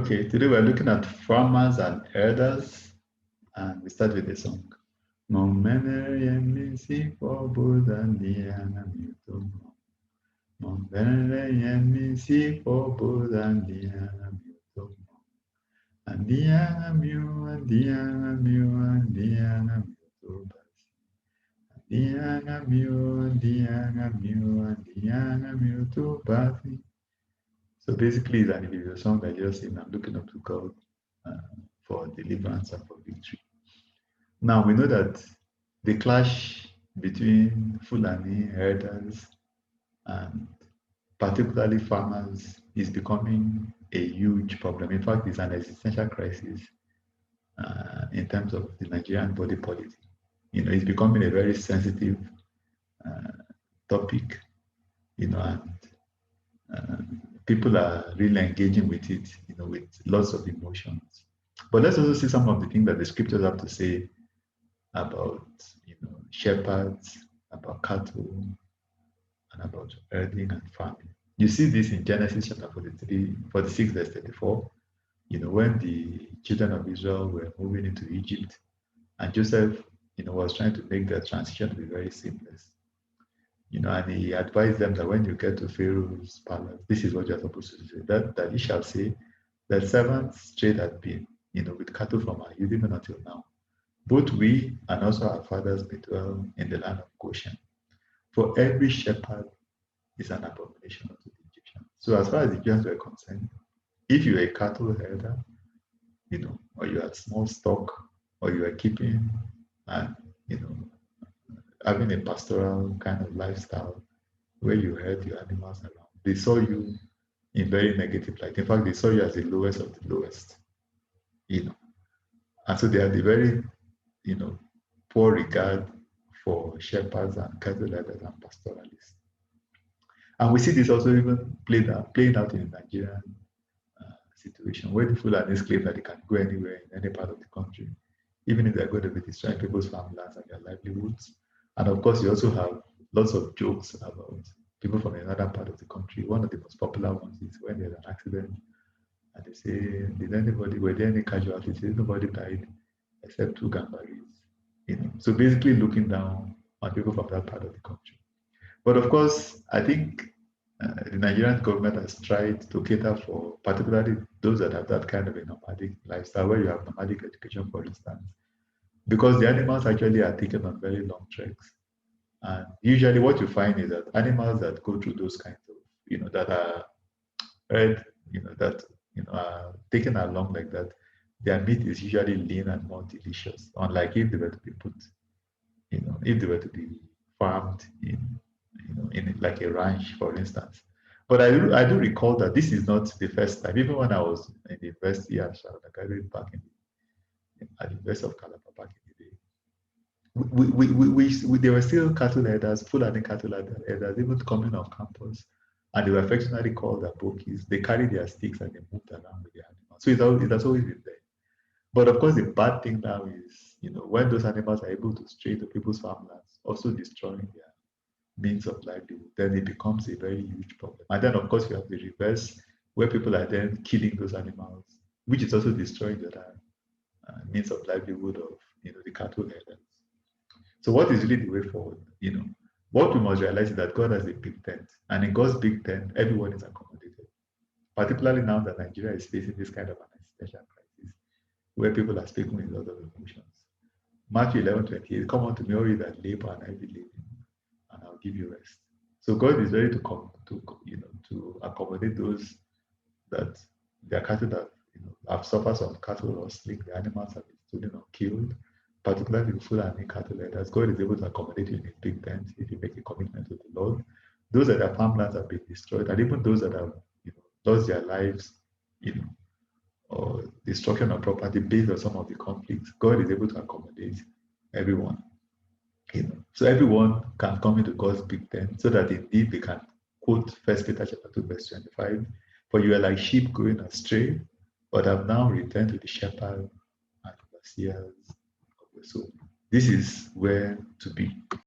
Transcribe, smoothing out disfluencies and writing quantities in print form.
Okay, today we're looking at farmers and herders, and we start with a song. Momene yemisi for Buddha Muto. Momene yemisi for Buddha Muto. Andiana mu, Andiana mu, Andiana Muto. Andiana mu, Andiana mu, Andiana Muto Basi. So basically, it's an individual song that just saying, I'm looking up to God for deliverance and for victory. Now, we know that the clash between Fulani herders and particularly farmers is becoming a huge problem. In fact, it's an existential crisis in terms of the Nigerian body politic. You know, it's becoming a very sensitive topic, you know, and people are really engaging with it, you know, with lots of emotions. But let's also see some of the things that the scriptures have to say about, you know, shepherds, about cattle, and about herding and farming. You see this in Genesis chapter 43, 46, verse 34. You know, when the children of Israel were moving into Egypt, and Joseph, you know, was trying to make their transition to be very seamless. You know, and he advised them that when you get to Pharaoh's palace, this is what you're supposed to say. That he shall say, that servants trade had been, you know, with cattle from our youth even until now. Both we and also our fathers may dwell in the land of Goshen. For every shepherd is an abomination unto the Egyptians. So as far as the Egyptians were concerned, if you were a cattle herder, you know, or you had small stock, or you were keeping and, you know, having a pastoral kind of lifestyle where you herd your animals around, they saw you in very negative light. In fact, they saw you as the lowest of the lowest, you know. And so they had a very, you know, poor regard for shepherds and cattle herders and pastoralists. And we see this also even playing out in the Nigerian situation where the Fulanis claim that they can go anywhere in any part of the country, even if they're going to be destroying people's farmlands and their livelihoods. And of course, you also have lots of jokes about people from another part of the country. One of the most popular ones is when there's an accident and they say, were there any casualties? Nobody died except 2 Gambaris. You know, so basically looking down on people from that part of the country. But of course, I think the Nigerian government has tried to cater for particularly those that have that kind of a nomadic lifestyle, where you have nomadic education, for instance, because the animals actually are taken on very long treks. And usually what you find is that animals that go through those kinds of, you know, that are bred, you know, that, you know, are taken along like that, their meat is usually lean and more delicious, unlike if they were to be put, you know, if they were to be farmed in, you know, in like a ranch, for instance. But I do recall that this is not the first time. Even when I was in the university at Sharonagari back at the University of Calabar back in the day, there were still cattle herders, Fulani cattle herders, even coming on campus, and they were affectionately called abokis. They carried their sticks and they moved around with their animals. So it has always been there. But of course, the bad thing now is, you know, when those animals are able to stray to people's farmlands, also destroying their means of livelihood, then it becomes a very huge problem. And then, of course, we have the reverse, where people are then killing those animals, which is also destroying the means of livelihood of, you know, the cattle herders. So, what is really the way forward? You know, what we must realize is that God has a big tent, and in God's big tent, everyone is accommodated. Particularly now that Nigeria is facing this kind of an existential crisis, where people are speaking with a lot of emotions. Matthew 11:28, come unto me, all you that labor and heavy laden, and I'll give you rest. So God is ready to come to, you know, to accommodate those that their cattle that, you know, have suffered some cattle rustling, the animals have been stolen or killed, particularly the Fulani cattle herders. God is able to accommodate you in His big tent if you make a commitment to the Lord. Those that their farmlands have been destroyed, and even those that have, you know, lost their lives, you know, or destruction of property based on some of the conflicts, God is able to accommodate everyone. You know, so everyone can come into God's big tent so that indeed they can quote 1 Peter chapter 2, verse 25. For you are like sheep going astray, but have now returned to the shepherd and overseers of the soul. This is where to be.